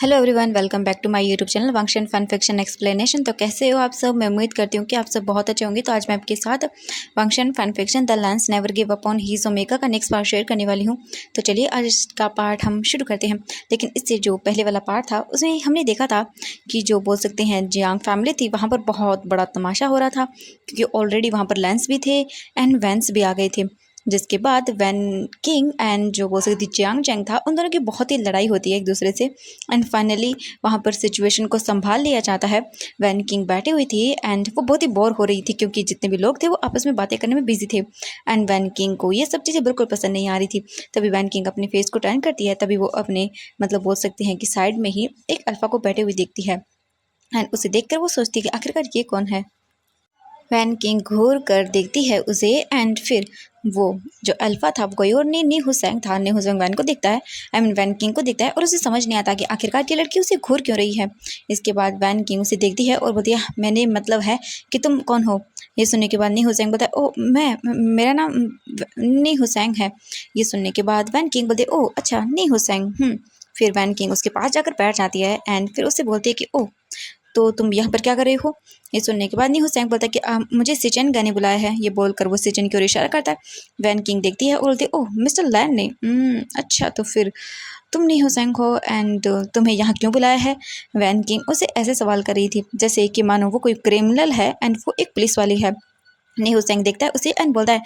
Hello everyone, welcome back to my YouTube channel Wangxian fan fiction explanation. तो कैसे हो आप सब? मैं उम्मीद करती हूँ कि आप सब बहुत अच्छे होंगे। तो आज मैं आपके साथ Wangxian fan fiction the lions never give up on his omega का नेक्स्ट पार्ट शेयर करने वाली हूँ। तो चलिए आज का पार्ट हम शुरू करते हैं। लेकिन इससे जो पहले वाला पार्ट था उसमें हमने देखा था कि जो बोल सकते हैं जियांग फैमिली थी, वहाँ पर बहुत बड़ा तमाशा हो रहा था क्योंकि ऑलरेडी वहाँ पर लैंस भी थे एंड वैंस भी आ गए थे। जिसके बाद वैन किंग एंड जो बोल सकती जियांग चैंग था, उन दोनों की बहुत ही लड़ाई होती है एक दूसरे से। एंड फाइनली वहाँ पर सिचुएशन को संभाल लिया जाता है। वैन किंग बैठी हुई थी एंड वो बहुत ही बोर हो रही थी क्योंकि जितने भी लोग थे वो आपस में बातें करने में बिजी थे। एंड वैन किंग को ये सब चीज़ें बिल्कुल पसंद नहीं आ रही थी। तभी वैन किंग अपने फेस को टर्न करती है, तभी वो अपने मतलब बोल सकते हैं कि साइड में ही एक अल्फा को बैठे हुए देखती है। एंड उसे देखकर वो सोचती है कि आखिरकार ये कौन है। वैन किंग घूर कर देखती है उसे एंड फिर वो जो अल्फा था वो कोई और नहीं नी हुसैंग था। नी हुसैंग वैन को देखता है, आई मीन वैन किंग को देखता है और उसे समझ नहीं आता कि आखिरकार ये लड़की उसे घूर क्यों रही है। इसके बाद वैन किंग उसे देखती है और बोलती है मैंने मतलब है कि तुम कौन हो। ये सुनने के बाद नी हुसैंग बोलता है ओ मेरा नाम नी हुसैंग है। ये सुनने के बाद वैन किंग बोलती है ओ अच्छा नी हुसैंग। फिर वैन किंग उसके पास जाकर बैठ जाती है एंड फिर उसे बोलती है कि ओ तो तुम यहाँ पर क्या कर रहे हो। ये सुनने के बाद नी हुसैन बोलता है कि मुझे सिचन गन ने बुलाया है। ये बोलकर वो सिचन की ओर इशारा करता है। वैन किंग देखती है और बोलती है ओह मिस्टर लैन ने, अच्छा तो फिर तुम नी हुसैन हो एंड तुम्हें यहाँ क्यों बुलाया है। वैन किंग उसे ऐसे सवाल कर रही थी जैसे कि मानो वो कोई क्रिमिनल है एंड वो एक पुलिस वाली है। नी हुसैन देखता है उसे एंड बोलता है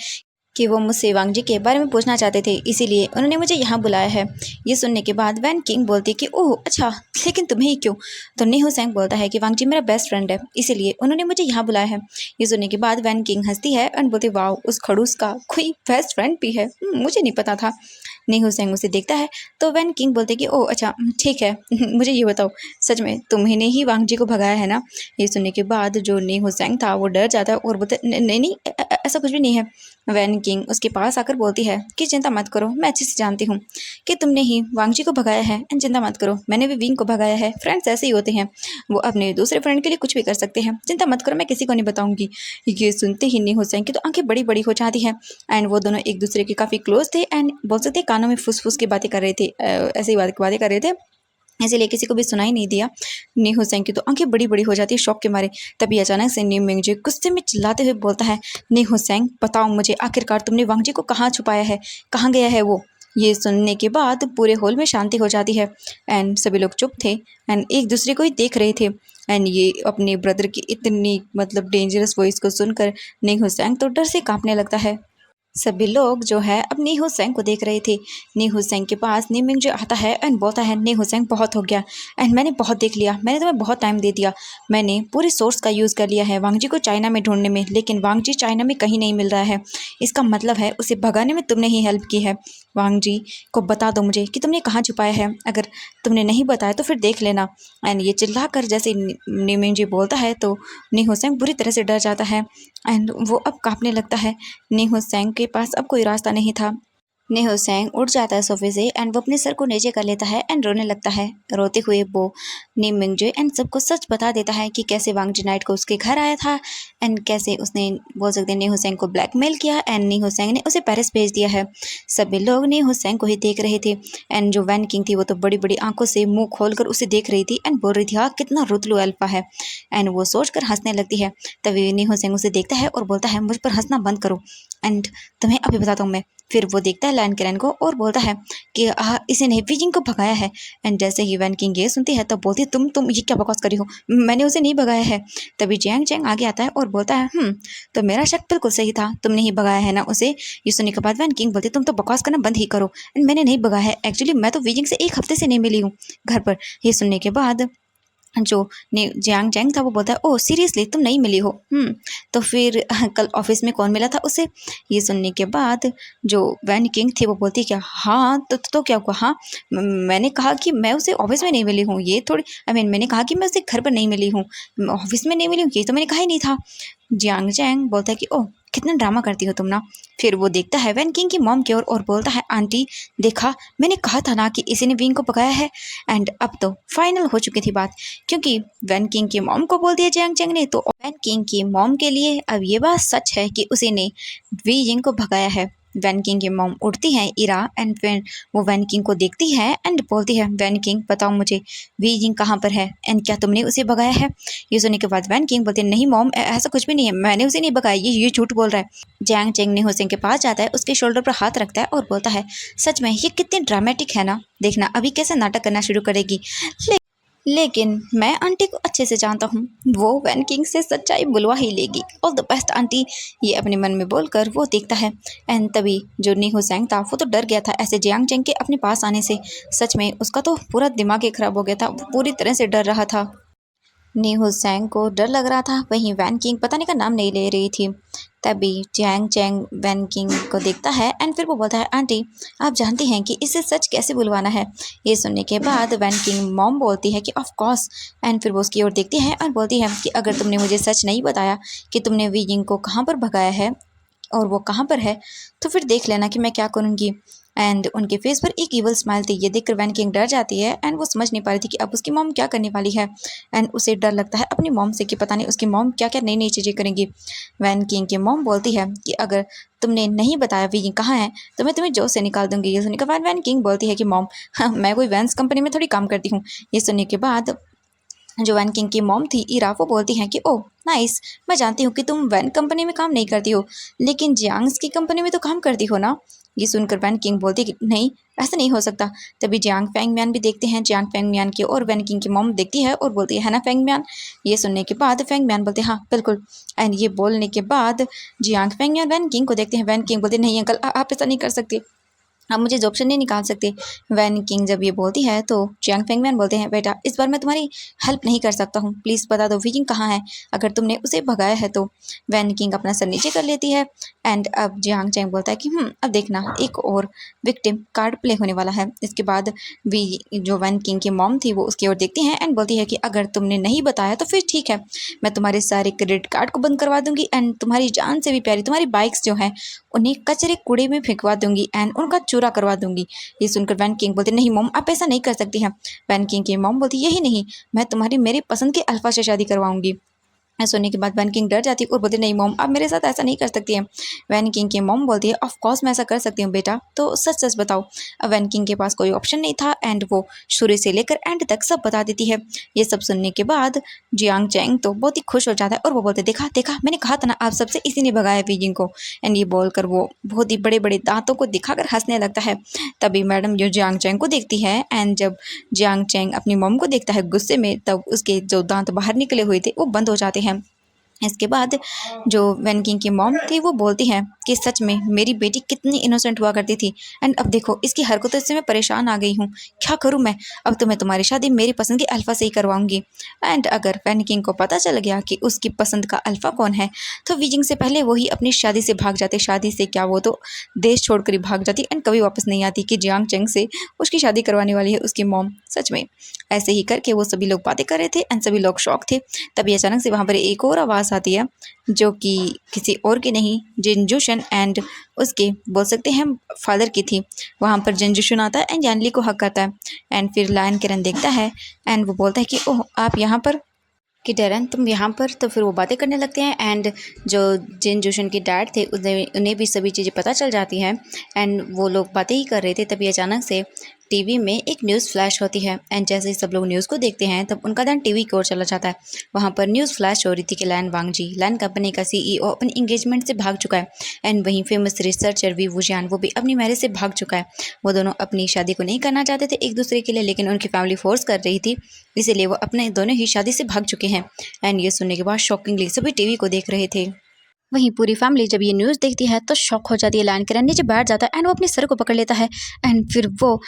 कि वो मुझसे वांग जी के बारे में पूछना चाहते थे, इसीलिए उन्होंने मुझे यहाँ बुलाया है। ये सुनने के बाद वैन किंग बोलती है कि ओह अच्छा, लेकिन तुम्हें ही क्यों। तो नी हुसैन बोलता है कि वांग जी मेरा बेस्ट फ्रेंड है, इसीलिए उन्होंने मुझे यहाँ बुलाया है। ये सुनने के बाद वैन किंग हंसती है एंड बोलती वाह, उस खड़ूस का कोई बेस्ट फ्रेंड भी है, मुझे नहीं पता था। नी हुसैन उसे देखता है तो वैन किंग बोलते कि ओह अच्छा ठीक है मुझे ये बताओ सच में तुम्ही ने ही वांग जी को भगाया है ना। ये सुनने के बाद जो नी हुसैन था वो डर जाता है और बोलते नहीं नहीं ऐसा कुछ भी नहीं है। वैन किंग उसके पास आकर बोलती है कि चिंता मत करो, मैं अच्छे से जानती हूँ कि तुमने ही वांग जी को भगाया है एंड चिंता मत करो, मैंने भी विंग को भगाया है। फ्रेंड्स ऐसे ही होते हैं, वो अपने दूसरे फ्रेंड के लिए कुछ भी कर सकते हैं, चिंता मत करो मैं किसी को नहीं बताऊंगी। ये सुनते ही नी हुसैन की तो आंखें बड़ी बड़ी हो जाती हैं एंड वो दोनों एक दूसरे के काफ़ी क्लोज थे एंड बोल सकते हैं कानों में फुस फुस की बातें कर रहे थे, ऐसे ही बातें कर रहे थे, इसीलिए किसी को भी सुनाई नहीं दिया। नी हुसैन की तो आंखें बड़ी बड़ी हो जाती है शौक के मारे। तभी अचानक से नी मिंगजे गुस्से में चिल्लाते हुए बोलता है नी हुसैन बताओ मुझे आखिरकार तुमने वांग जी को कहाँ छुपाया है, कहाँ गया है वो। ये सुनने के बाद पूरे हॉल में शांति हो जाती है एंड सभी लोग चुप थे एंड एक दूसरे को ही देख रहे थे। एंड ये अपने ब्रदर की इतनी मतलब डेंजरस वॉइस को सुनकर नी हुसैन तो डर से कांपने लगता है। सभी लोग जो है अब नी हुसैन को देख रहे थे। नी हुसैन के पास नी मिंग जो आता है एंड बोलता है नी हुसैन बहुत हो गया एंड मैंने बहुत देख लिया, मैंने तुम्हें बहुत टाइम दे दिया, मैंने पूरे सोर्स का यूज़ कर लिया है वांग जी को चाइना में ढूंढने में, लेकिन वांग जी चाइना में कहीं नहीं मिल रहा है। इसका मतलब है उसे भगाने में तुमने ही हेल्प की है। वांग जी को बता दो मुझे कि तुमने कहाँ छुपाया है, अगर तुमने नहीं बताया तो फिर देख लेना। एंड ये चिल्ला कर जैसे नी मिंग जी बोलता है तो नी हुसैन बुरी तरह से डर जाता है एंड वो अब कांपने लगता है। नी हुसैन के पास अब कोई रास्ता नहीं था। नी हुसैन उठ जाता है सोफे से एंड वो अपने सर को नीचे कर लेता है एंड रोने लगता है। रोते हुए वो नी मिंगजे एंड सबको सच बता देता है कि कैसे वांग जी नाइट को उसके घर आया था एंड कैसे उसने बोल सकते हैं नी हुसैन को ब्लैकमेल किया एंड नी हुसैन ने उसे पेरिस भेज दिया है। सभी लोग नी हुसैन को ही देख रहे थे एंड जो वैन किंग थी वो तो बड़ी बड़ी आंखों से मुंह खोलकर उसे देख रही थी एंड बोल रही थी हाँ कितना रुतलू अल्फा है। एंड वो सोचकर हंसने लगती है। तभी नी हुसैन उसे देखता है और बोलता है मुझ पर हंसना बंद करो एंड तुम्हें अभी बताता हूँ मैं। फिर वो देखता है लैन केरन को और बोलता है कि इसे ने वीजिंग को भगाया है। एंड जैसे ही वैन किंग ये सुनती है तब बोलती है तुम ये क्या बकवास करी हो, मैंने उसे नहीं भगाया है। तभी जियांग चैंग आगे आता है और बोलता है तो मेरा शक बिल्कुल सही था, तुमने ही भगाया है ना उसे। ये सुनने के बाद वैन किंग बोलती तुम तो बकवास करना बंद ही करो एंड मैंने नहीं भगाया है, एक्चुअली मैं तो वीजिंग से एक हफ्ते से नहीं मिली हूँ घर पर। ये सुनने के बाद जो जियांग जैंग था वो बोलता है ओह सीरियसली तुम नहीं मिली हो। तो फिर कल ऑफिस में कौन मिला था उसे। ये सुनने के बाद जो वैन किंग थी वो बोलती है क्या हाँ तो क्या हुआ। हाँ मैंने कहा कि मैं उसे ऑफिस में नहीं मिली हूँ, ये थोड़ी आई मीन मैंने कहा कि मैं उसे घर पर नहीं मिली हूँ, ऑफिस में नहीं मिली हूँ, ये तो मैंने कहा ही नहीं था। जियांग जैंग बोलता है कि ओह कितना ड्रामा करती हो तुम ना। फिर वो देखता है वैन किंग की मॉम की ओर और बोलता है आंटी देखा मैंने कहा था ना कि इसी ने विंग को पकाया है। एंड अब तो फाइनल हो चुकी थी बात, क्योंकि वैन किंग की मॉम को बोल दिया जियांग चैंग ने, तो वैन किंग की मॉम के लिए अब ये बात सच है कि उसी ने वी यिंग को भगाया है। वैन किंग की मॉम उठती है इरा एंड फिर वो वैन किंग को देखती है एंड बोलती है वैन किंग बताओ मुझे वी जिंग कहाँ पर है एंड क्या तुमने उसे भगाया है। ये सुनने के बाद वैन किंग बोलते हैं नहीं मॉम ऐसा कुछ भी नहीं है, मैंने उसे नहीं भगाया, ये झूठ बोल रहा है। जैंग चेंग ने हुसैन के पास जाता है, उसके शोल्डर पर हाथ रखता है और बोलता है सच में ये कितनी ड्रामेटिक है ना, देखना अभी कैसे नाटक करना शुरू करेगी। लेकिन मैं आंटी को अच्छे से जानता हूँ, वो वैन किंग से सच्चाई बुलवा ही लेगी, ऑल द बेस्ट आंटी, ये अपने मन में बोलकर वो देखता है। एंड तभी जो नी हुसैन था वो तो डर गया था ऐसे जियांग चेंग के अपने पास आने से, सच में उसका तो पूरा दिमाग ही खराब हो गया था, वो पूरी तरह से डर रहा था। नी हुसैन को डर लग रहा था, वहीं वैन किंग पता नहीं का नाम नहीं ले रही थी। तभी जियांग चेंग वैन किंग को देखता है एंड फिर वो बोलता है आंटी आप जानती हैं कि इसे सच कैसे बुलवाना है। ये सुनने के बाद वैन किंग मॉम बोलती है कि ऑफ कोर्स, एंड फिर वो उसकी ओर देखती है और बोलती है कि अगर तुमने मुझे सच नहीं बताया कि तुमने वी जिंग को कहाँ पर भगाया है और वो कहाँ पर है, तो फिर देख लेना कि मैं क्या करूँगी। एंड उनके फेस पर एक इवल स्माइल थी, ये देखकर वैन किंग डर जाती है एंड वो समझ नहीं पा रही थी कि अब उसकी मॉम क्या करने वाली है। एंड उसे डर लगता है अपनी मॉम से कि पता नहीं उसकी मॉम क्या क्या नई नई चीज़ें करेंगी। वैन किंग की मॉम बोलती है कि अगर तुमने नहीं बताया वी कहाँ है तो मैं तुम्हें जॉब से निकाल दूंगी। ये सुनने के बाद वैन किंग बोलती है कि मॉम हाँ, मैं कोई वैंस कंपनी में थोड़ी काम करती हूँ। ये सुनने के बाद जो वैन किंग की मॉम थी इरा वो बोलती हैं कि ओह नाइस, मैं जानती हूँ कि तुम वैन कंपनी में काम नहीं करती हो, लेकिन जियांग्स की कंपनी में तो काम करती हो ना। ये सुनकर वैन किंग बोलती है कि नहीं ऐसा नहीं हो सकता। तभी जियांग फेंग म्यान भी देखते हैं, जियांग फेंग म्यान की और वैन किंग की मॉम देखती है और बोलती है ना फेंग म्यान। ये सुनने के बाद फेंग म्यान बोलते हैं हाँ बिल्कुल। एंड ये बोलने के बाद जियांग फेंग म्यान वैन किंग को देखते हैं, वैन किंग बोलते नहीं अंकल आप ऐसा नहीं कर सकते, आप मुझे जॉब से नहीं निकाल सकते। वैन किंग जब ये बोलती है तो जियांग फेंगमैन बोलते हैं बेटा इस बार मैं तुम्हारी हेल्प नहीं कर सकता हूँ, प्लीज़ बता दो वीकिंग कहाँ है अगर तुमने उसे भगाया है तो। वैन किंग अपना सर नीचे कर लेती है एंड अब जियांग चैंग बोलता है कि अब देखना एक और विक्टिम कार्ड प्ले होने वाला है। इसके बाद वी जो वैन किंग की मॉम थी वो उसकी ओर देखती हैं एंड बोलती है कि अगर तुमने नहीं बताया तो फिर ठीक है, मैं तुम्हारे सारे क्रेडिट कार्ड को बंद करवा दूंगी एंड तुम्हारी जान से भी प्यारी तुम्हारी बाइक्स जो हैं उन्हें कचरे कूड़े में फेंकवा दूंगी एंड उनका चूरा करवा दूंगी। ये सुनकर वैन किंग बोलते नहीं मॉम आप ऐसा नहीं कर सकती हैं। वैन किंग की मॉम बोलती यही नहीं, मैं तुम्हारी मेरी पसंद के अल्फा से शादी करवाऊंगी। सोने के बाद वैन किंग डर जाती है और बोलती नहीं मॉम आप मेरे साथ ऐसा नहीं कर सकती हैं। वैन किंग की मॉम बोलती है ऑफ कोर्स मैं ऐसा कर सकती हूँ बेटा, तो सच सच बताओ। अब वैन किंग के पास कोई ऑप्शन नहीं था एंड वो शुरू से लेकर एंड तक सब बता देती है। ये सब सुनने के बाद जियांग चैंग तो बहुत ही खुश हो जाता है और वो बोलते देखा देखा मैंने कहा था ना आप सबसे इसी ने भगाया वीजिंग को। एंड ये बोलकर वो बहुत ही बड़े बड़े दांतों को दिखाकर हंसने लगता है। तभी मैडम जो जियांग चैंग को देखती है एंड जब जियांग चैंग अपनी मॉम को देखता है गुस्से में तब उसके जो दांत बाहर निकले हुए थे वो बंद हो जाते हैं। इसके बाद जो वैन किंग की मॉम थी वो बोलती है कि सच में मेरी बेटी कितनी इनोसेंट हुआ करती थी एंड अब देखो इसकी हरकतों से मैं परेशान आ गई हूँ, क्या करूँ मैं, अब तो मैं तुम्हारी शादी मेरी पसंद के अल्फ़ा से ही करवाऊंगी। एंड अगर वैन किंग को पता चल गया कि उसकी पसंद का अल्फ़ा कौन है तो वीजिंग से पहले वही अपनी शादी से भाग जाते, शादी से क्या वो तो देश छोड़कर ही भाग जाती एंड कभी वापस नहीं आती कि जियांग चेंग से उसकी शादी करवाने वाली है उसकी मॉम। सच में ऐसे ही करके वो सभी लोग बातें कर रहे थे एंड सभी लोग शौक थे। तभी अचानक से वहाँ पर एक और आवाज़ आती है जो कि किसी और की नहीं जिनजूशन एंड उसके बोल सकते हैं फादर की थी। वहाँ पर जिनजूशन आता है एंड यानली को हक करता है एंड फिर लायन किरण देखता है एंड वो बोलता है कि ओह आप यहाँ पर, कि डरन तुम यहाँ पर, तो फिर वो बातें करने लगते हैं एंड जो जिन जोशन के डैड थे उन्हें भी सभी चीज़ें पता चल जाती हैं एंड वो लोग बातें ही कर रहे थे। तभी अचानक से टीवी में एक न्यूज़ फ्लैश होती है एंड जैसे ही सब लोग न्यूज़ को देखते हैं तब उनका ध्यान टीवी की ओर चला जाता है। वहाँ पर न्यूज़ फ्लैश हो रही थी कि लैन वांगजी लैन कंपनी का सीईओ अपनी इंगेजमेंट से भाग चुका है एंड वहीं फेमस रिसर्चर वी वुजियान वो भी अपनी मैरिज से भाग चुका है। वो दोनों अपनी शादी को नहीं करना चाहते थे एक दूसरे के लिए, लेकिन उनकी फैमिली फोर्स कर रही थी, इसीलिए वो अपने दोनों ही शादी से भाग चुके हैं। एंड ये सुनने के बाद शॉकिंगली सभी टीवी को देख रहे थे। वहीं पूरी फैमिली जब ये न्यूज़ देखती है तो शॉक हो जाती है। लायन किरण नीचे बैठ जाता है एंड वो अपने सर को पकड़ लेता है एंड फिर वो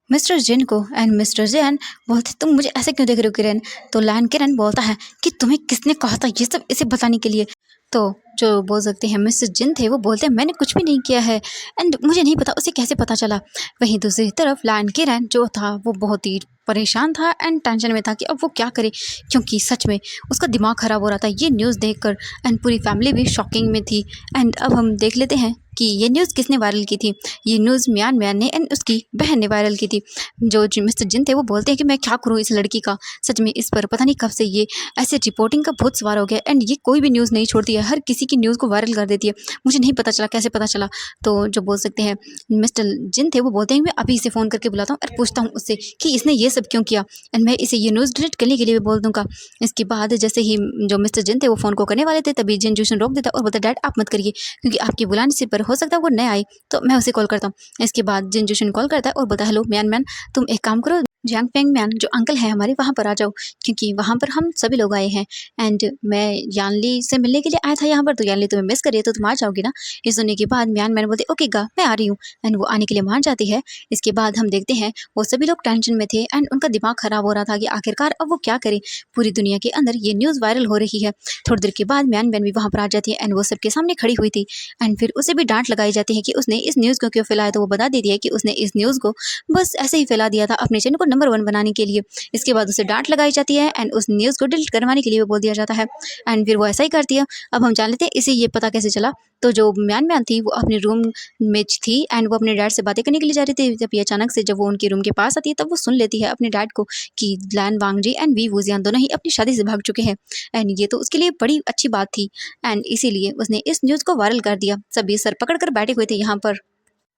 मिस्टर जिन को एंड मिस्टर जिन बोलते तुम मुझे ऐसे क्यों देख रहे हो किरण। तो लायन किरण बोलता है कि तुम्हें किसने कहा था ये सब इसे बताने के लिए। तो जो बोल सकते हैं मिस्टर जिन थे वो बोलते हैं मैंने कुछ भी नहीं किया है एंड मुझे नहीं पता उसे कैसे पता चला। वहीं दूसरी तरफ लायन किरण जो था वो बहुत ही परेशान था एंड टेंशन में था कि अब वो क्या करे, क्योंकि सच में उसका दिमाग ख़राब हो रहा था ये न्यूज़ देखकर एंड पूरी फैमिली भी शॉकिंग में थी। एंड अब हम देख लेते हैं कि ये न्यूज़ किसने वायरल की थी। ये न्यूज़ म्यान म्यान ने एंड उसकी बहन ने वायरल की थी। जो मिस्टर जिन थे वो बोलते हैं कि मैं क्या करूँ इस लड़की का, सच में इस पर पता नहीं कब से ये ऐसे रिपोर्टिंग का भूत सवार हो गया एंड ये कोई भी न्यूज़ नहीं छोड़ती है, हर किसी किसी की न्यूज़ को वायरल कर देती है। मुझे नहीं पता चला, कैसे पता चला? तो जो बोल सकते हैं मिस्टर जिन थे वो बोलते हैं मैं अभी इसे फ़ोन करके बुलाता हूँ और पूछता हूँ उससे कि इसने ये सब क्यों किया, एंड मैं इसे ये न्यूज़ डिलीट करने के लिए भी बोल दूँगा। इसके बाद जैसे ही जो मिस्टर जिन थे वो फ़ोन को करने वाले थे, तभी जिन जोशन रोक देता और बोलता डैड आप मत करिए, क्योंकि आपके बुलाने से पर हो सकता है वो न आए, तो मैं उसे कॉल करता हूँ। इसके बाद जिन जोशन कॉल करता है और बोलता है हेलो मैन मैन, तुम एक काम करो, जियांग पेंग मैन जो अंकल है हमारे वहाँ पर आ जाओ, क्योंकि वहाँ पर हम सभी लोग आए हैं एंड मैं यानली से मिलने के लिए आया था यहाँ पर, तो यानली तुम्हें मिस करिए तो तुम आ जाओगी ना? ये सुनने के बाद म्यान मैन बोलते ओके गा मैं आ रही हूँ, एंड वो आने के लिए मान जाती है। इसके बाद हम देखते हैं वो सभी लोग टेंशन में थे एंड उनका दिमाग खराब हो रहा था कि आखिरकार अब वो क्या करें, पूरी दुनिया के अंदर ये न्यूज़ वायरल हो रही है। थोड़ी देर के बाद म्यान मैन भी वहाँ पर आ जाती है एंड वो सबके सामने खड़ी हुई थी, एंड फिर उसे भी डांट लगाई जाती है कि उसने इस न्यूज़ को क्यों फैलाया, तो वो बता देती है कि उसने इस न्यूज़ को बस ऐसे ही फैला दिया था अपने चैनल को नंबर 1 बनाने के लिए। इसके बाद उसे डांट लगाई जाती है एंड उस न्यूज़ को डिलीट करवाने के लिए भी बोल दिया जाता है, एंड फिर वो ऐसा ही करती है। अब हम जान लेते हैं इसे ये पता कैसे चला। तो जो म्यान म्यान थी वो अपने रूम में थी एंड वो अपने डैड से बातें करने के लिए जा रही थी, जब ये अचानक से जब वो उनके रूम के पास आती है तब वो सुन लेती है अपने डैड को कि लैन वांगजी एंड वी वुजियान दोनों ही अपनी शादी से भाग चुके हैं, एंड ये तो उसके लिए बड़ी अच्छी बात थी एंड इसीलिए उसने इस न्यूज़ को वायरल कर दिया। सभी सर पकड़ कर बैठे हुए थे यहाँ पर।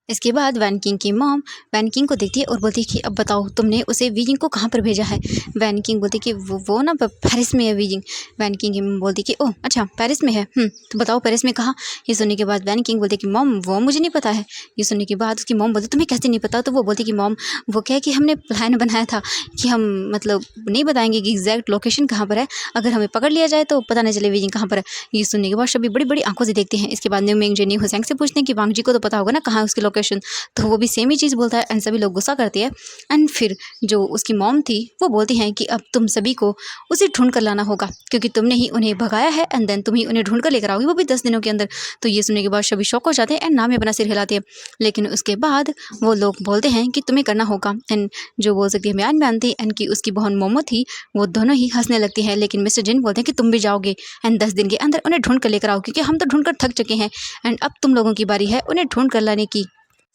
इसके बाद वैन किंग की मॉम वैन किंग को देखती है और बोलती है कि अब बताओ तुमने उसे वीजिंग को कहाँ पर भेजा है? वैन किंग बोलती है कि वो ना पेरिस में है वीजिंग। वैन किंग की मॉम बोलती है कि ओह अच्छा पेरिस में है, तो बताओ पेरिस में कहाँ? ये सुनने के बाद वैन किंग बोलती है कि मॉम वो मुझे नहीं पता है। ये सुनने के बाद उसकी मॉम बोलती तुम्हें कैसे नहीं पता? तो वो बोलती कि मॉम वो क्या है कि हमने प्लान बनाया था कि हम मतलब नहीं बताएंगे कि एग्जैक्ट लोकेशन कहाँ पर है, अगर हमें पकड़ लिया जाए तो पता नहीं चले वीजिंग कहाँ पर है। ये सुनने के बाद सभी बड़ी बड़ी आंखों से देखते हैं। इसके बाद न्यू मिंग जेनी हुसैन से पूछते हैं कि वांग जी को तो पता होगा ना कहाँ है उसकी लोकेशन, तो वो भी सेम ही चीज़ बोलता है एंड सभी लोग गुस्सा करते हैं। एंड फिर जो उसकी मॉम थी वो बोलती हैं कि अब तुम सभी को उसे ढूंढ कर लाना होगा, क्योंकि तुमने ही उन्हें भगाया है एंड देन तुम ही उन्हें ढूंढ कर लेकर आओगी, वो भी 10 दिनों के अंदर। तो ये सुनने के बाद सभी शौक हो जाते हैं एंड नाम में अपना सिर हिलाते हैं। लेकिन उसके बाद वो लोग बोलते हैं कि तुम्हें करना होगा, एंड जो बोल सकती है म्यान म्यान थी एंड की उसकी बहन मोमो थी वो दोनों ही हंसने लगती है। लेकिन मिस्टर जिन बोलते हैं कि तुम भी जाओगे एंड 10 दिन के अंदर उन्हें ढूंढ कर लेकर आओ, क्योंकि हम तो ढूंढ कर थक चुके हैं एंड अब तुम लोगों की बारी है उन्हें ढूंढ कर लाने की।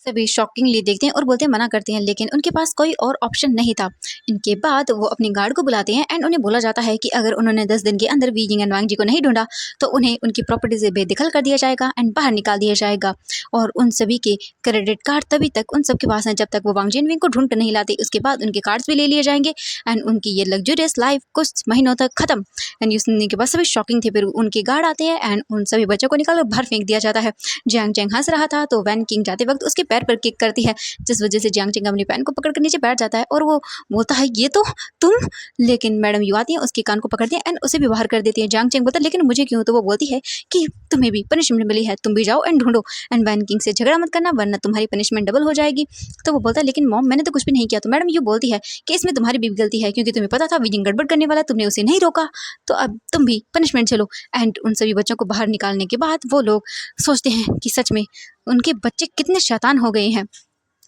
सभी शॉकिंगली देखते हैं और बोलते हैं मना करते हैं, लेकिन उनके पास कोई और ऑप्शन नहीं था। इनके बाद वो अपने गार्ड को बुलाते हैं एंड उन्हें बोला जाता है कि अगर उन्होंने 10 दिन के अंदर वी जिंग एंड वांग जी को नहीं ढूंढा तो उन्हें उनकी प्रॉपर्टी से बेदखल कर दिया जाएगा एंड बाहर निकाल दिया जाएगा, और उन सभी के क्रेडिट कार्ड तभी तक उन सबके पास हैं जब तक वो वांग जिन विंग को ढूंढ कर नहीं लाते। उसके बाद उनके कार्ड्स भी ले लिए जाएंगे एंड उनकी ये लग्जरियस लाइफ कुछ महीनों तक खत्म। एंड ये सुनने के बाद सभी शॉकिंग थे। फिर उनके गार्ड आते हैं एंड उन सभी बच्चों को निकाल बाहर फेंक दिया जाता है। जियांग चैंग हंस रहा था तो वैन किंग जाते वक्त उसके पैर पर किक करती है, जिस वजह से जियांग चैंग अपनी पैन को पकड़ कर नीचे बैठ जाता है और वो बोलता है ये तो तुम, लेकिन मैडम यू आती है उसके कान को पकड़ती है एंड उसे भी बाहर कर देती है। जियांग चैंग बोलता है लेकिन मुझे क्यों? तो वो बोलती है कि तुम्हें भी पनिशमेंट मिली है, तुम भी जाओ एंड ढूंढो एंड वैन किंग से झगड़ा मत करना वरना तुम्हारी पनिशमेंट डबल हो जाएगी। तो वो बोलता है लेकिन मॉम मैंने तो कुछ भी नहीं किया। तो मैडम यू बोलती है कि इसमें तुम्हारी भी गलती है, क्योंकि तुम्हें पता था विजिंग गड़बड़ करने वाला, तुमने उसे नहीं रोका, तो अब तुम भी पनिशमेंट चलो। एंड उन सभी बच्चों को बाहर निकालने के बाद वो लोग सोचते हैं कि सच में उनके बच्चे कितने शैतान हो गए हैं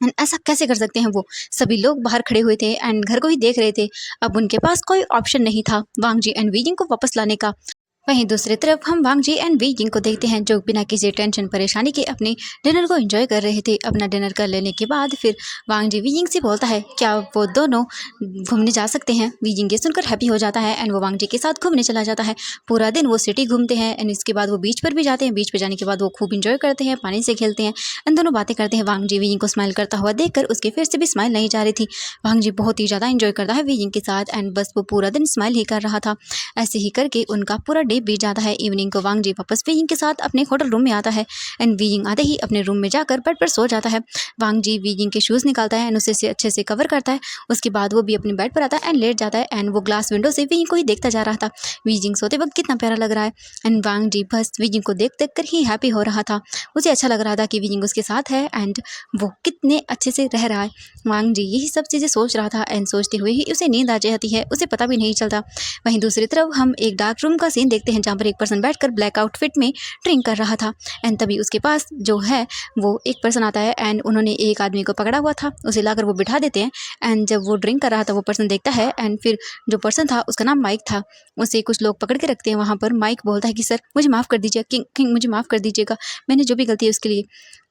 एंड ऐसा कैसे कर सकते हैं। वो सभी लोग बाहर खड़े हुए थे एंड घर को ही देख रहे थे। अब उनके पास कोई ऑप्शन नहीं था वांग जी एंड वीजिंग को वापस लाने का। वहीं दूसरी तरफ हम वांग जी एंड वी जिंग को देखते हैं जो बिना किसी टेंशन परेशानी के अपने डिनर को एंजॉय कर रहे थे। अपना डिनर कर लेने के बाद फिर वांग जी वी जिंग से बोलता है क्या वो दोनों घूमने जा सकते हैं। वी जिंग ये सुनकर हैप्पी हो जाता है एंड वो वांग जी के साथ घूमने चला जाता है। पूरा दिन वो सिटी घूमते हैं एंड इसके बाद वो बीच पर भी जाते हैं। बीच पर जाने के बाद वो खूब इंजॉय करते हैं, पानी से खेलते हैं एंड दोनों बातें करते हैं। वांग जी वी जिंग को स्माइल करता हुआ देखकर उसके फिर से भी स्माइल नहीं जा रही थी। वांग जी बहुत ही ज़्यादा इंजॉय करता है वी जिंग के साथ एंड बस वो पूरा दिन स्माइल ही कर रहा था। ऐसे ही करके उनका पूरा डे बीत जाता है। इवनिंग को वांग जी वापस वी जिंग के साथ अपने होटल रूम में आता है एंड वी जिंग आते ही अपने रूम में जाकर बेड पर सो जाता है। वांग जी वी जिंग के शूज़ निकालता है एंड उसे अच्छे से कवर करता है। उसके बाद वो भी अपने बेड पर आता है एंड लेट जाता है एंड वो ग्लास विंडो से वी जिंग को ही देखता जा रहा था। वी जिंग सोते वक्त कितना प्यारा लग रहा है एंड वांग जी बस वी जिंग को देख देख कर ही हैप्पी हो रहा था। उसे अच्छा लग रहा था कि वी जिंग उसके साथ है एंड वो कितने अच्छे से रह रहा है। वांग जी यही सब चीज़ें सोच रहा था एंड सोचते हुए ही उसे नींद आ जाती है, उसे पता भी नहीं चलता। वहीं दूसरी तरफ हम एक डार्क रूम का सीन देखते हैं जहाँ पर एक पर्सन बैठकर ब्लैक आउटफिट में ड्रिंक कर रहा था एंड तभी उसके पास जो है वो एक पर्सन आता है एंड उन्होंने एक आदमी को पकड़ा हुआ था, उसे लाकर वो बिठा देते हैं एंड जब वो ड्रिंक कर रहा था वो पर्सन देखता है एंड फिर जो पर्सन था उसका नाम माइक था, उसे कुछ लोग पकड़ के रखते हैं वहाँ पर। माइक बोलता है कि सर मुझे माफ़ कर दीजिए, किंग मुझे माफ़ कर दीजिएगा, मैंने जो भी गलती है उसके लिए।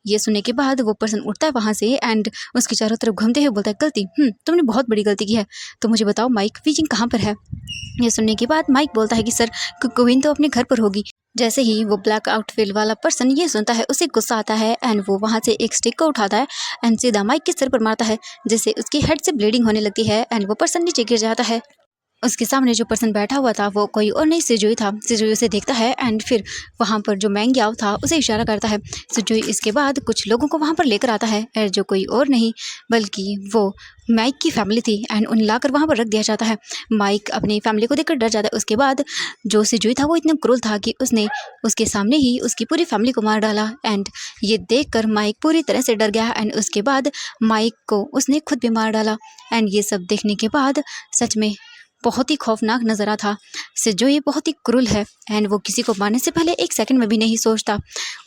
ये सुनने के बाद वो पर्सन उठता है वहाँ से एंड उसकी चारों तरफ घूमते हुए बोलता है गलती, तुमने बहुत बड़ी गलती की है, तो मुझे बताओ माइक वी जिंग कहाँ पर है। ये सुनने के बाद माइक बोलता है कि सर क्वीन तो अपने घर पर होगी। जैसे ही वो ब्लैक आउटफिट वाला पर्सन ये सुनता है उसे गुस्सा आता है एंड वो वहाँ से एक स्टिक को उठाता है एंड सीधा माइक के सिर पर मारता है, जिससे उसकी हेड से ब्लीडिंग होने लगती है एंड वो पर्सन नीचे गिर जाता है। उसके सामने जो पर्सन बैठा हुआ था वो कोई और नहीं सिजुई था। सिजुई उसे देखता है एंड फिर वहाँ पर जो मैंग याओ था उसे इशारा करता है। सिजुई इसके बाद कुछ लोगों को वहाँ पर लेकर आता है और जो कोई और नहीं बल्कि वो माइक की फैमिली थी एंड उन्हें लाकर वहाँ पर रख दिया जाता है। माइक अपनी फैमिली को देखकर डर जाता है। उसके बाद जो सिजुई था वो इतना क्रूर था कि उसने उसके सामने ही उसकी पूरी फैमिली को मार डाला एंड ये देखकर माइक पूरी तरह से डर गया एंड उसके बाद माइक को उसने खुद भी मार डाला। एंड ये सब देखने के बाद सच में बहुत ही खौफनाक नज़ारा था। जो ये बहुत ही क्रूर है एंड वो किसी को मारने से पहले एक सेकंड में भी नहीं सोचता।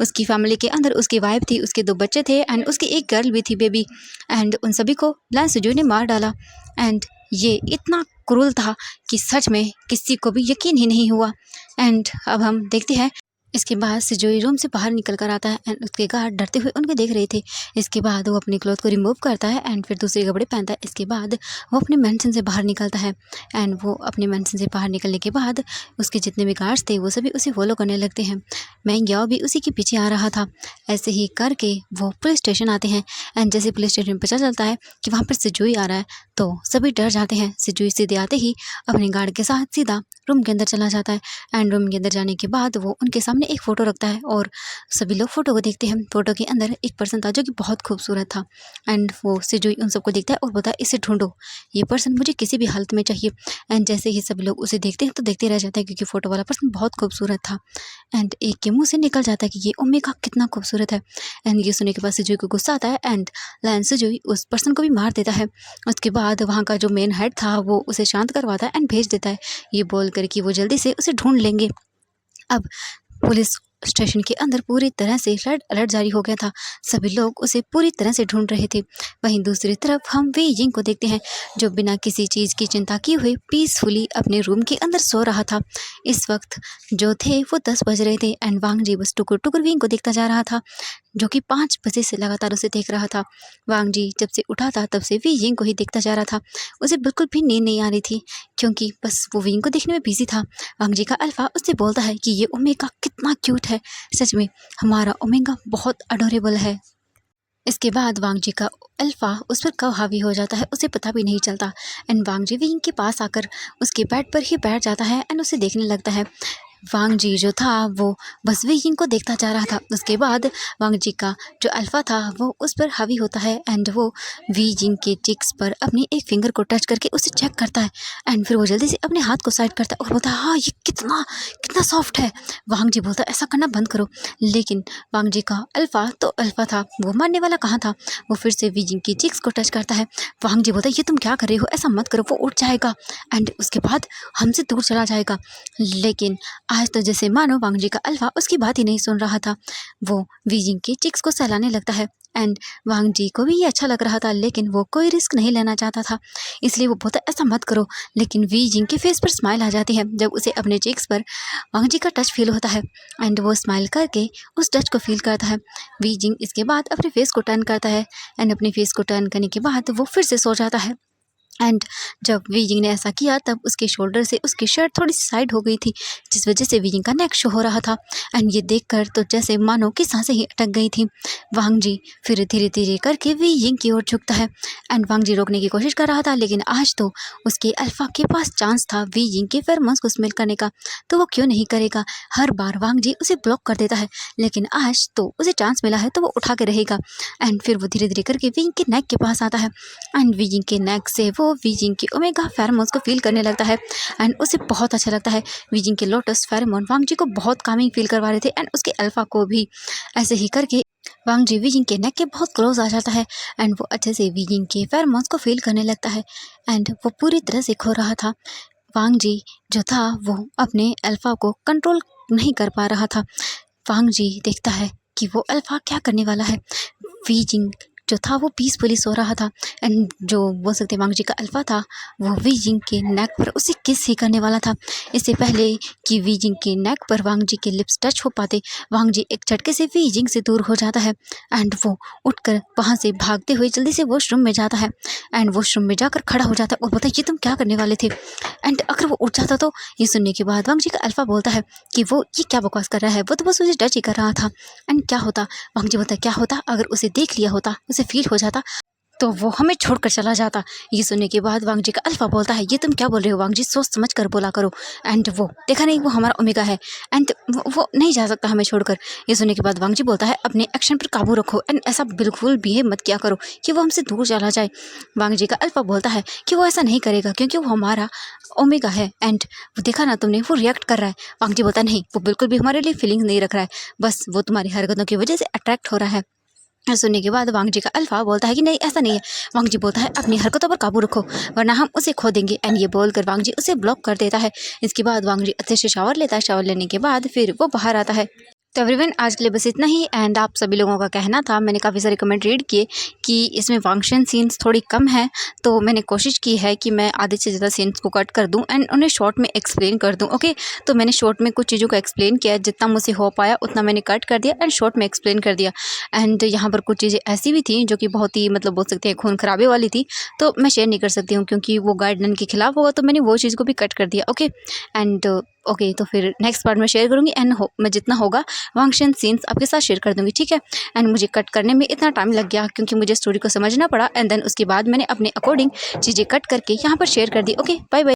उसकी फैमिली के अंदर उसकी वाइफ थी, उसके 2 बच्चे थे एंड उसकी एक गर्ल भी थी बेबी एंड उन सभी को लान सिजुई ने मार डाला। एंड ये इतना क्रूर था कि सच में किसी को भी यकीन ही नहीं हुआ। एंड अब हम देखते हैं इसके बाद सिजुई रूम से बाहर निकल कर आता है एंड उसके गार्ड डरते हुए उनको देख रहे थे। इसके बाद वो अपनी क्लॉथ को रिमूव करता है एंड फिर दूसरे कपड़े पहनता है। इसके बाद वो अपने मेंशन से बाहर निकलता है एंड वो अपने मेंशन से बाहर निकलने के बाद उसके जितने भी गार्ड्स थे वो सभी उसे फॉलो करने लगते हैं। मैंग याओ भी उसी के पीछे आ रहा था। ऐसे ही करके वो पुलिस स्टेशन आते हैं एंड जैसे पुलिस स्टेशन पता चलता है कि वहाँ पर सिजुई आ रहा है तो सभी डर जाते हैं। सिजुई सीधे आते ही अपने गार्ड के साथ सीधा रूम के अंदर चला जाता है एंड रूम के अंदर जाने के बाद वो उनके सामने एक फ़ोटो रखता है और सभी लोग फ़ोटो को देखते हैं। फ़ोटो के अंदर एक पर्सन था जो कि बहुत खूबसूरत था एंड वो सिजुई उन सबको देखता है और बोलता है इसे ढूंढो, ये पर्सन मुझे किसी भी हालत में चाहिए। एंड जैसे ही सभी लोग उसे देखते हैं तो देखते रह जाते हैं क्योंकि फ़ोटो वाला पर्सन बहुत खूबसूरत था। एंड एक के मुँह से निकल जाता है कि ये ओमेगा कितना खूबसूरत है। एंड ये सुनने के बाद सिजुई को गुस्सा आता है एंड लायन सिजुई उस पर्सन को भी मार देता है। उसके बाद वहाँ का जो मेन हेड था वो उसे शांत करवाता है एंड भेज देता है ये बोल कर कि वो जल्दी से उसे ढूंढ लेंगे। अब पुलिस स्टेशन के अंदर पूरी तरह से रेड अलर्ट जारी हो गया था। सभी लोग उसे पूरी तरह से ढूंढ रहे थे। वहीं दूसरी तरफ हम वी यिंग को देखते हैं जो बिना किसी चीज़ की चिंता किए हुए पीसफुली अपने रूम के अंदर सो रहा था। इस वक्त जो थे वो 10 बज रहे थे एंड वांग जी बस टुकुर टुकुर विंग को देखता जा रहा था जो कि 5 बजे से लगातार उसे देख रहा था। वांग जी जब से उठा था तब से वी यिंग को ही देखता जा रहा था। उसे बिल्कुल भी नींद नहीं आ रही थी क्योंकि बस वो विंग को देखने में बिजी था। वांग जी का अल्फा उससे बोलता है कि ये ओमेगा कितना क्यूट है, सच में हमारा ओमेगा बहुत अडोरेबल है। इसके बाद वांग जी का अल्फा उस पर कब हावी हो जाता है उसे पता भी नहीं चलता एंड वांग जी विंग के पास आकर उसके बेड पर ही बैठ जाता है एंड उसे देखने लगता है। वांग जी जो था वो बस वी यिंग को देखता जा रहा था। उसके बाद वांग जी का जो अल्फा था वो उस पर हावी होता है एंड वो वी यिंग के चिक्स पर अपनी एक फिंगर को टच करके उसे चेक करता है एंड फिर वो जल्दी से अपने हाथ को साइड करता है और बोलता है हाँ ये कितना कितना सॉफ्ट है। वांग जी बोलता है ऐसा करना बंद करो, लेकिन वांग जी का अल्फा तो अल्फा था, वो मारने वाला कहाँ था। वो फिर से वी यिंग की चिक्स को टच करता है। वांग जी बोलता है ये तुम क्या कर रहे हो, ऐसा मत करो, वो उठ जाएगा एंड उसके बाद हमसे दूर चला जाएगा। लेकिन आज तो जैसे मानो वांग जी का अल्फा उसकी बात ही नहीं सुन रहा था। वो वी यिंग के चिक्स को सहलाने लगता है एंड वांग जी को भी ये अच्छा लग रहा था लेकिन वो कोई रिस्क नहीं लेना चाहता था, इसलिए वो बोलता ऐसा मत करो। लेकिन वी यिंग के फेस पर स्माइल आ जाती है जब उसे अपने चिक्स पर वांग जी का टच फील होता है एंड वो स्माइल करके उस टच को फील करता है। वी यिंग इसके बाद अपने फेस को टर्न करता है एंड अपने फेस को टर्न करने के बाद वो फिर से सो जाता है। एंड जब वी यिंग ने ऐसा किया तब उसके शोल्डर से उसकी शर्ट थोड़ी सी साइड हो गई थी जिस वजह से वी यिंग का नेक शो हो रहा था एंड ये देखकर तो जैसे मानो कि सांसें ही अटक गई थी। वांग जी फिर धीरे धीरे करके वी यिंग की ओर झुकता है एंड वांग जी रोकने की कोशिश कर रहा था लेकिन आज तो उसके अल्फा के पास चांस था वी यिंग के फेरोमोन्स को स्मेल करने का, तो वो क्यों नहीं करेगा। हर बार वांग जी उसे ब्लॉक कर देता है लेकिन आज तो उसे चांस मिला है तो वो उठा के रहेगा। एंड फिर वो धीरे धीरे करके वी यिंग के नेक के पास आता है एंड वी यिंग के नेक से वो वी यिंग की ओमेगा फेरोमोन्स को फील करने लगता है एंड उसे बहुत अच्छा लगता है। वी यिंग के लोटस फेरोमोन वांग जी को बहुत कामिंग फील करवा रहे थे एंड उसके अल्फा को भी। ऐसे ही करके वांग जी वी यिंग के नेक के बहुत क्लोज आ जाता है एंड वो अच्छे से वी यिंग के फेरोमोन्स को फील करने लगता है एंड वो पूरी तरह से खो रहा था। वांग जी जो था वो अपने अल्फा को कंट्रोल नहीं कर पा रहा था। वांग जी देखता है कि वो अल्फा क्या करने वाला है। वी यिंग जो था वो पीसफुली सो रहा था। एंड जो बोल सकते हैं वांग जी का अल्फा था वो वी जिंग के नेक पर उसे किस ही करने वाला था। इससे पहले कि वी जिंग के नेक पर वांग जी के लिप्स टच हो पाते, वांग जी एक झटके से वी जिंग से दूर हो जाता है एंड वो उठकर वहाँ से भागते हुए जल्दी से वॉशरूम में जाता है एंड वॉशरूम में जाकर खड़ा हो जाता है और बोलता है ये तुम क्या करने वाले थे। एंड अगर वो उठ जाता तो ये सुनने के बाद वांग जी का अल्फा बोलता है कि वो ये क्या बकवास कर रहा है, वो तो बस उसे टच ही कर रहा था। एंड क्या होता, वांग जी बोलता है क्या होता अगर उसे देख लिया होता, उसे फील हो जाता तो वो हमें छोड़कर चला जाता। ये सुनने के बाद वांग जी का अल्फा बोलता है ये तुम क्या बोल रहे हो वांग जी, सोच समझ कर बोला करो। एंड वो देखा नहीं वो हमारा ओमेगा है एंड वो नहीं जा सकता हमें छोड़कर। ये सुनने के बाद वांग जी बोलता है अपने एक्शन पर काबू रखो एंड ऐसा बिल्कुल बिहेव मत किया करो कि वो हमसे दूर चला जाए। वांग जी का अल्फा बोलता है कि वो ऐसा नहीं करेगा क्योंकि वो हमारा ओमेगा है एंड वो देखा ना तुमने वो रिएक्ट कर रहा है। वांग जी बोलता है नहीं वो बिल्कुल भी हमारे लिए फीलिंग्स नहीं रख रहा है, बस वो तुम्हारी हरकतों की वजह से अट्रैक्ट हो रहा है। सुनने के बाद वांग जी का अल्फा बोलता है कि नहीं ऐसा नहीं है। वांग जी बोलता है अपनी हरकतों पर काबू रखो वरना हम उसे खो देंगे। एंड ये बोलकर वांग जी उसे ब्लॉक कर देता है। इसके बाद वांग जी अच्छे से शावर लेता है, शावर लेने के बाद फिर वो बाहर आता है। तो एवरीवन आज के लिए बस इतना ही। एंड आप सभी लोगों का कहना था, मैंने काफ़ी सारे कमेंट रीड किए कि इसमें फंक्शन सीन्स थोड़ी कम है, तो मैंने कोशिश की है कि मैं आधे से ज़्यादा सीन्स को कट कर दूं एंड उन्हें शॉर्ट में एक्सप्लेन कर दूं। ओके, तो मैंने शॉर्ट में कुछ चीज़ों को एक्सप्लेन किया, जितना मुझसे हो पाया उतना मैंने कट कर दिया एंड शॉर्ट में एक्सप्लेन कर दिया। एंड यहाँ पर कुछ चीज़ें ऐसी भी थी जो कि बहुत ही मतलब बोल सकते हैं खून खराबे वाली थी, तो मैं शेयर नहीं कर सकती हूँ क्योंकि वो गाइडलाइन के खिलाफ होगा, तो मैंने वो चीज़ को भी कट कर दिया। ओके एंड ओके तो फिर नेक्स्ट पार्ट में शेयर करूँगी एंड मैं जितना होगा फंक्शन सीन्स आपके साथ शेयर कर दूँगी, ठीक है। एंड मुझे कट करने में इतना टाइम लग गया क्योंकि मुझे स्टोरी को समझना पड़ा एंड देन उसके बाद मैंने अपने अकॉर्डिंग चीज़ें कट करके यहाँ पर शेयर कर दी। Okay bye bye.